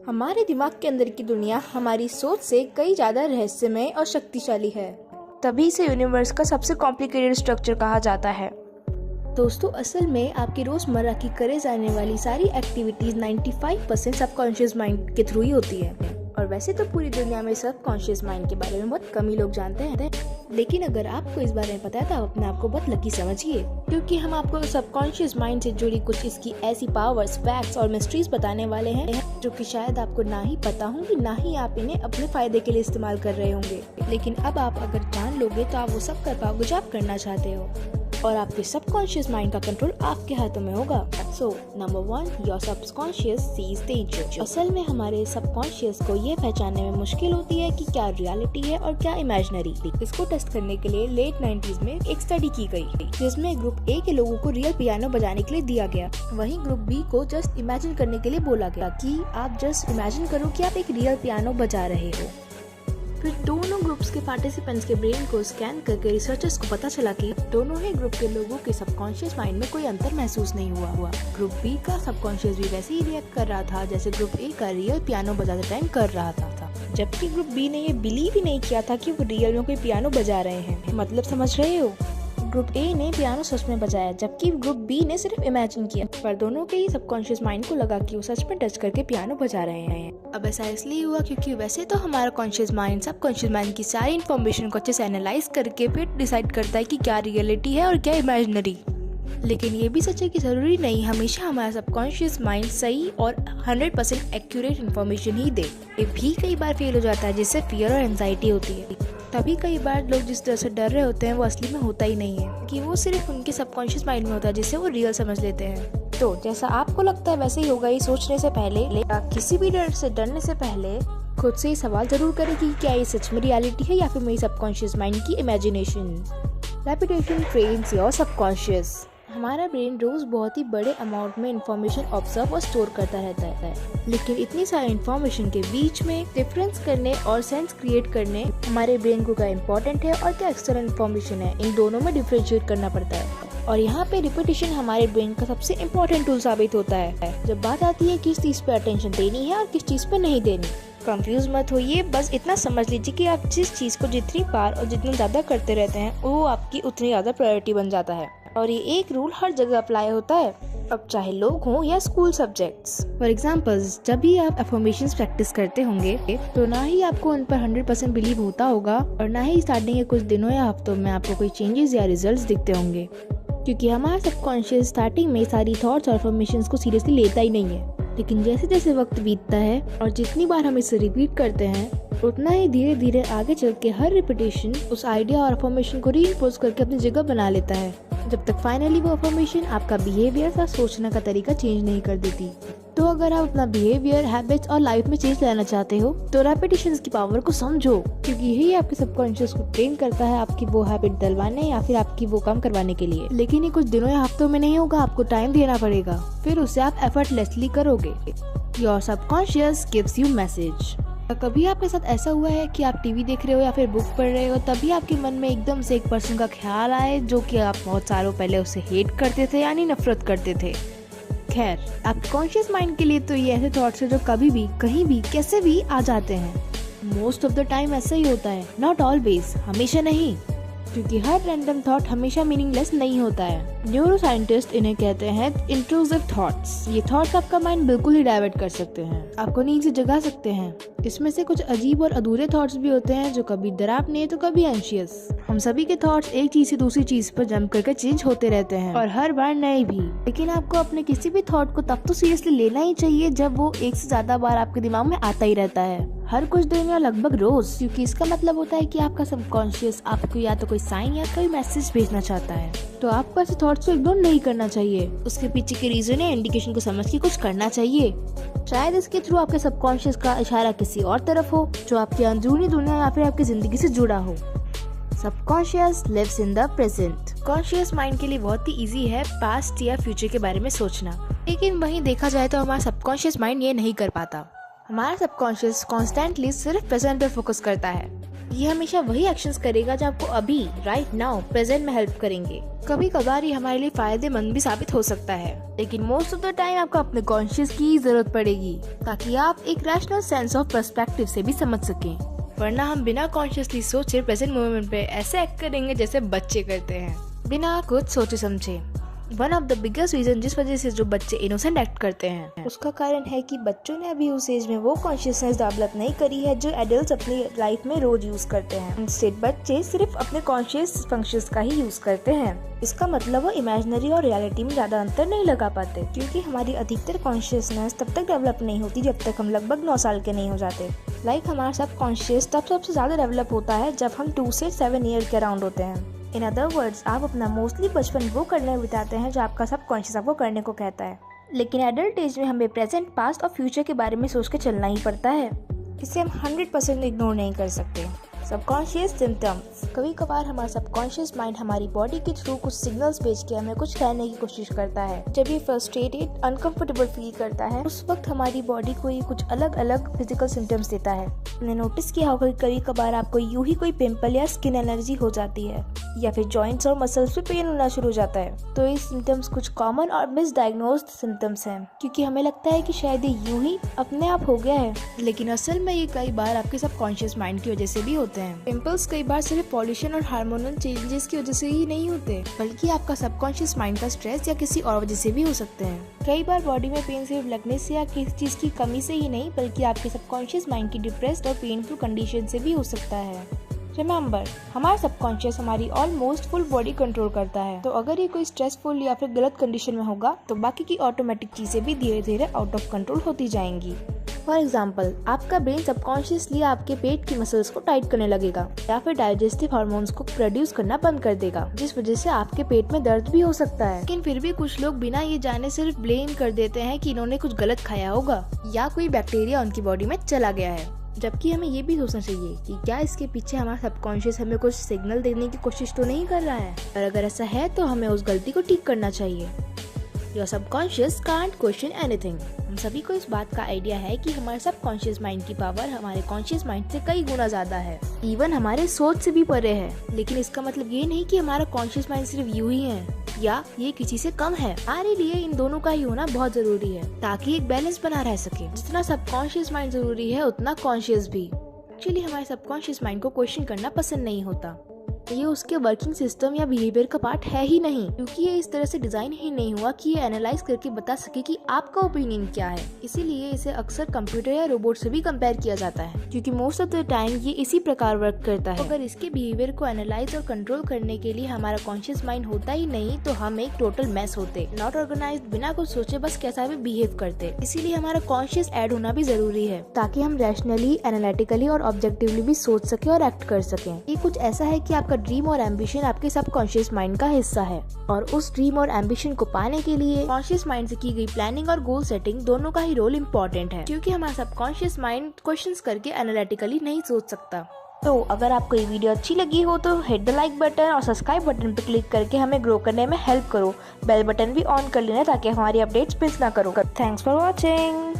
हमारे दिमाग के अंदर की दुनिया हमारी सोच से कई ज़्यादा रहस्यमय और शक्तिशाली है। तभी इसे यूनिवर्स का सबसे कॉम्प्लिकेटेड स्ट्रक्चर कहा जाता है। दोस्तों, असल में आपकी रोज़मर्रा की करे जाने वाली सारी एक्टिविटीज़ 95% सबकॉन्शियस माइंड के थ्रू ही होती है। और वैसे तो पूरी दुनिया में सबकॉन्शियस माइंड के बारे में बहुत कम ही लोग जानते हैं, लेकिन अगर आपको इस बारे में पता है तो आप अपने आप को बहुत लकी समझिए, क्योंकि हम आपको सबकॉन्शियस माइंड से जुड़ी कुछ इसकी ऐसी पावर्स, फैक्ट्स और मिस्ट्रीज बताने वाले हैं जो कि शायद आपको ना ही पता होंगी, ना ही आप इन्हें अपने फायदे के लिए इस्तेमाल कर रहे होंगे। लेकिन अब आप अगर जान लोगे तो आप वो सब कर पाओगे जो आप करना चाहते हो, और आपके सबकॉन्शियस माइंड का कंट्रोल आपके हाथों में होगा। So number 1, your subconscious sees danger. असल में हमारे सबकॉन्शियस को ये पहचानने में मुश्किल होती है कि क्या रियलिटी है और क्या इमेजिनरी। इसको टेस्ट करने के लिए लेट 90s में एक स्टडी की गई, जिसमें ग्रुप ए के लोगों को रियल पियानो बजाने के लिए दिया गया, वहीं ग्रुप बी को जस्ट इमेजिन करने के लिए बोला गया कि आप जस्ट इमेजिन करो कि आप एक रियल पियानो बजा रहे हो। फिर दोनों ग्रुप्स के पार्टिसिपेंट्स के ब्रेन को स्कैन करके रिसर्चर्स को पता चला कि दोनों ही ग्रुप के लोगों के सबकॉन्शियस माइंड में कोई अंतर महसूस नहीं हुआ। ग्रुप बी का सबकॉन्शियस भी वैसे ही रिएक्ट कर रहा था जैसे ग्रुप ए का रियल पियानो बजाते टाइम कर रहा था, जबकि ग्रुप बी ने ये बिलीव ही नहीं किया था कि वो रियल में कोई पियानो बजा रहे हैं। मतलब समझ रहे हो? ग्रुप ए ने पियानो सच में बजाया, जबकि ग्रुप बी ने सिर्फ इमेजिन किया, पर दोनों के ही सबकॉन्शियस माइंड को लगा कि वो सच में टच करके पियानो बजा रहे हैं। अब ऐसा इसलिए हुआ क्योंकि वैसे तो हमारा कॉन्शियस माइंड सबकॉन्शियस माइंड की सारी इन्फॉर्मेशन को अच्छे से एनालाइज करके फिर डिसाइड करता है कि क्या रियलिटी है और क्या इमेजिनरी। लेकिन ये भी सच है कि जरूरी नहीं हमेशा हमारा सबकॉन्शियस माइंड सही और 100% एक्यूरेट इन्फॉर्मेशन ही दे। ये भी कई बार फेल हो जाता है, जिससे फियर और एंजाइटी होती है। तभी कई बार लोग जिस तरह से डर रहे होते हैं वो असली में होता ही नहीं है, कि वो सिर्फ उनके सबकॉन्शियस माइंड में होता है, जिसे वो रियल समझ लेते हैं। तो जैसा आपको लगता है वैसे ही होगा, ये सोचने से पहले या किसी भी डर से डरने से पहले खुद से ये सवाल जरूर करें कि क्या ये सच में रियलिटी है या फिर मेरी सबकॉन्शियस माइंड की imagination. Repetition trains your subconscious. हमारा ब्रेन रोज बहुत ही बड़े अमाउंट में इंफॉर्मेशन ऑब्जर्व और स्टोर करता रहता है, लेकिन इतनी सारी इंफॉर्मेशन के बीच में डिफरेंस करने और सेंस क्रिएट करने हमारे ब्रेन को क्या इम्पोर्टेंट है और क्या एक्सटर्नल इंफॉर्मेशन है, इन दोनों में डिफरेंशिएट करना पड़ता है। और यहाँ पे रिपीटिशन हमारे ब्रेन का सबसे इम्पोर्टेंट टूल साबित होता है जब बात आती है किस चीज पे अटेंशन देनी है और किस चीज पे नहीं देनी। कंफ्यूज मत होइए, बस इतना समझ लीजिए कि आप जिस चीज को जितनी बार और जितना ज्यादा करते रहते हैं वो आपकी उतनी ज्यादा प्रायोरिटी बन जाता है। और ये एक रूल हर जगह अप्लाई होता है, अब चाहे लोग हों या स्कूल सब्जेक्ट्स। फॉर एग्जाम्पल्स, जब भी आप अफर्मेशंस प्रैक्टिस करते होंगे तो ना ही आपको उन पर 100% बिलीव होता होगा और ना ही स्टार्टिंग के कुछ दिनों या हफ्तों में आपको कोई चेंजेस या रिजल्ट्स दिखते होंगे, क्योंकि हमारा सबकॉन्शियस स्टार्टिंग में सारी थॉट्स और अफर्मेशंस को सीरियसली लेता ही नहीं है। लेकिन जैसे जैसे वक्त बीतता है और जितनी बार हम इसे रिपीट करते हैं, उतना ही धीरे धीरे आगे चल के हर रिपीटेशन उस आइडिया और अफर्मेशन को रीइंफोर्स करके अपनी जगह बना लेता है, जब तक फाइनली वो अफर्मेशन आपका बिहेवियर या सोचने का तरीका चेंज नहीं कर देती। तो अगर आप अपना बिहेवियर, हैबिट्स और लाइफ में चेंज लाना चाहते हो तो रेपिटेशंस की पावर को समझो, क्योंकि यही आपके सबकॉन्शियस को ट्रेन करता है आपकी वो हैबिट डलवाने या फिर आपकी वो काम करवाने के लिए। लेकिन ये कुछ दिनों या हफ्तों में नहीं होगा, आपको टाइम देना पड़ेगा, फिर उसे आप एफर्टलेसली करोगे। Your subconscious gives you message. कभी आपके साथ ऐसा हुआ है कि आप टीवी देख रहे हो या फिर बुक पढ़ रहे हो, तभी आपके मन में एकदम से एक पर्सन का ख्याल आए जो कि आप बहुत सालों पहले उसे हेट करते थे यानी नफरत करते थे। खैर, आपके कॉन्शियस माइंड के लिए तो ये ऐसे थॉट्स है जो कभी भी, कहीं भी, कैसे भी आ जाते हैं। मोस्ट ऑफ द टाइम ऐसा ही होता है, नॉट ऑलवेज, हमेशा नहीं, क्योंकि हर रैंडम थॉट हमेशा मीनिंगलेस नहीं होता है। न्यूरो साइंटिस्ट इन्हें कहते हैं इंट्रूसिव थॉट्स। ये थॉट्स आपका माइंड बिल्कुल ही डाइवर्ट कर सकते हैं, आपको नींद से जगा सकते हैं। इसमें से कुछ अजीब और अधूरे थॉट्स भी होते हैं जो कभी डरावने तो कभी एंशियस। हम सभी के थॉट्स एक चीज से दूसरी चीज पर जंप करके चेंज होते रहते हैं और हर बार नए भी। लेकिन आपको अपने किसी भी थॉट को तब तो सीरियसली लेना ही चाहिए जब वो एक से ज्यादा बार आपके दिमाग में आता ही रहता है, हर कुछ दिन या लगभग रोज, क्योंकि इसका मतलब होता है कि आपका सबकॉन्शियस आपको या तो कोई साइन या कोई मैसेज भेजना चाहता है। तो आपको ऐसे थॉट्स को इग्नोर नहीं करना चाहिए, उसके पीछे के रीजन या इंडिकेशन को समझ के कुछ करना चाहिए। शायद इसके थ्रू आपके सबकॉन्शियस का इशारा किसी और तरफ हो जो आपकी अंदरूनी दुनिया या फिर आपकी जिंदगी से जुड़ा हो। Subconscious lives in the present. Conscious mind के लिए बहुत ही इजी है पास्ट या फ्यूचर के बारे में सोचना, लेकिन वहीं देखा जाए तो हमारा सबकॉन्शियस माइंड ये नहीं कर पाता। हमारा सबकॉन्शियस कॉन्स्टेंटली सिर्फ प्रेजेंट पे फोकस करता है। ये हमेशा वही एक्शंस करेगा जो आपको अभी राइट नाउ प्रेजेंट में हेल्प करेंगे। कभी कभार ये हमारे लिए फायदेमंद भी साबित हो सकता है, लेकिन मोस्ट ऑफ द टाइम आपको अपने कॉन्शियस की जरूरत पड़ेगी ताकि आप एक रैशनल सेंस ऑफ पर्सपेक्टिव से भी समझ सकें। वरना हम बिना कॉन्शियसली सोचे प्रेजेंट मोमेंट पे ऐसे एक्ट करेंगे जैसे बच्चे करते हैं, बिना कुछ सोचे समझे। One of the biggest reason जिस वजह से जो बच्चे इनोसेंट एक्ट करते हैं, उसका कारण है कि बच्चों ने अभी उस एज में वो कॉन्शियसनेस डेवलप नहीं करी है जो एडल्ट्स अपनी लाइफ में रोज यूज करते हैं। इंस्टेड बच्चे सिर्फ अपने कॉन्शियस फंक्शंस का ही यूज करते हैं। इसका मतलब वो इमेजिनरी और रियलिटी में ज्यादा अंतर नहीं लगा पाते, क्योंकि हमारी अधिकतर कॉन्शियसनेस तब तक डेवलप नहीं होती जब तक हम लगभग 9 साल के नहीं हो जाते। हमारा सब कॉन्शियस तब सबसे ज्यादा डेवलप होता है जब हम 2 से 7 ईयर के अराउंड होते हैं। इन अदर वर्ड्स, आप अपना मोस्टली बचपन वो करने में बिताते हैं जो आपका सब कॉन्शियस आपको करने को कहता है। लेकिन एडल्ट एज में हमें प्रेजेंट, पास्ट और फ्यूचर के बारे में सोच के चलना ही पड़ता है। इसे हम 100% इग्नोर नहीं कर सकते। Subconscious symptoms. कभी कभार हमारा सबकॉन्शियस माइंड हमारी बॉडी के थ्रू कुछ सिग्नल्स भेज के हमें कुछ कहने की कोशिश करता है। जब ये फ्रस्ट्रेटेड, अनकंफर्टेबल फील करता है, उस वक्त हमारी बॉडी को ये कुछ अलग अलग फिजिकल सिम्टम्स देता है। आपने नोटिस किया होगा कि कभी कभार आपको यूं ही कोई पिंपल या स्किन एलर्जी हो जाती है, या फिर जॉइंट्स और मसल्स पे पेन होना शुरू हो जाता है। तो ये सिम्टम्स कुछ कॉमन और मिसडायग्नोज्ड सिम्टम्स हैं, क्योंकि हमें लगता है कि शायद ये यूं ही अपने आप हो गया है, लेकिन असल में ये कई बार आपके सबकॉन्शियस माइंड की वजह से भी होते हैं। पिंपल्स कई बार सिर्फ पॉल्यूशन और हार्मोनल चेंजेस की वजह से ही नहीं होते, बल्कि आपका सबकॉन्शियस माइंड का स्ट्रेस या किसी और वजह से भी हो सकते हैं। कई बार बॉडी में पेन सिर्फ लगने से या किसी चीज की कमी से ही नहीं, बल्कि आपके सबकॉन्शियस माइंड की डिप्रेस्ड और पेनफुल कंडीशन से भी हो सकता है। रिमेम्बर, हमारा सबकॉन्शियस हमारी ऑलमोस्ट फुल बॉडी कंट्रोल करता है, तो अगर ये कोई स्ट्रेसफुल या फिर गलत कंडीशन में होगा तो बाकी की ऑटोमेटिक चीजें भी धीरे धीरे आउट ऑफ कंट्रोल होती जाएंगी। फॉर एग्जाम्पल, आपका ब्रेन सबकॉन्शियसली आपके पेट की मसल्स को टाइट करने लगेगा, या फिर डाइजेस्टिव हार्मोन्स को प्रोड्यूस करना बंद कर देगा, जिस वजह से आपके पेट में दर्द भी हो सकता है। लेकिन फिर भी कुछ लोग बिना ये जाने सिर्फ ब्लेम कर देते हैं कि इन्होंने कुछ गलत खाया होगा या कोई बैक्टीरिया उनकी बॉडी में चला गया है, जबकि हमें ये भी सोचना चाहिए कि क्या इसके पीछे हमारा सबकॉन्शियस हमें कुछ सिग्नल देने की कोशिश तो नहीं कर रहा है, और अगर ऐसा है तो हमें उस गलती को ठीक करना चाहिए। Your subconscious can't question anything। हम सभी को इस बात का आइडिया है कि हमारे सबकॉन्शियस माइंड की पावर हमारे कॉन्शियस माइंड से कई गुना ज्यादा है, इवन हमारे सोच से भी परे है। लेकिन इसका मतलब ये नहीं कि हमारा कॉन्शियस माइंड सिर्फ यूं ही है या ये किसी से कम है। हमारे लिए इन दोनों का ही होना बहुत जरूरी है, ताकि एक बैलेंस बना रह सके। जितना सबकॉन्शियस माइंड जरूरी है, उतना कॉन्शियस भी। एक्चुअली हमारे सबकॉन्शियस माइंड को क्वेश्चन करना पसंद नहीं होता। ये उसके वर्किंग सिस्टम या बिहेवियर का पार्ट है ही नहीं, क्योंकि ये इस तरह से डिजाइन ही नहीं हुआ कि ये एनालाइज करके बता सके कि आपका ओपिनियन क्या है। इसीलिए इसे अक्सर कंप्यूटर या रोबोट से भी कंपेयर किया जाता है, क्योंकि मोस्ट ऑफ द टाइम ये इसी प्रकार वर्क करता है। अगर इसके बिहेवियर को एनालाइज और कंट्रोल करने के लिए हमारा कॉन्शियस माइंड होता ही नहीं, तो हम एक टोटल मैस होते, नॉट ऑर्गेनाइज्ड, बिना कुछ सोचे बस कैसा भी बिहेव करते। इसीलिए हमारा कॉन्शियस ऐड होना भी जरूरी है, ताकि हम रैशनली, एनालिटिकली और ऑब्जेक्टिवली भी सोच सके और एक्ट कर सके। ये कुछ ऐसा है कि आपका ड्रीम और एम्बिशन आपके सबकॉन्शियस माइंड का हिस्सा है, और उस ड्रीम और एम्बिशन को पाने के लिए कॉन्शियस माइंड से की गई प्लानिंग और गोल सेटिंग दोनों का ही रोल इम्पोर्टेंट है, क्योंकि हमारा सबकॉन्शियस माइंड क्वेश्चंस करके एनालिटिकली नहीं सोच सकता। तो अगर आपको ये वीडियो अच्छी लगी हो तो हिट द लाइक बटन और सब्सक्राइब बटन पर क्लिक करके हमें ग्रो करने में हेल्प करो। बेल बटन भी ऑन कर लेना ताकि हमारी अपडेट्स मिस ना करो। Thanks for watching.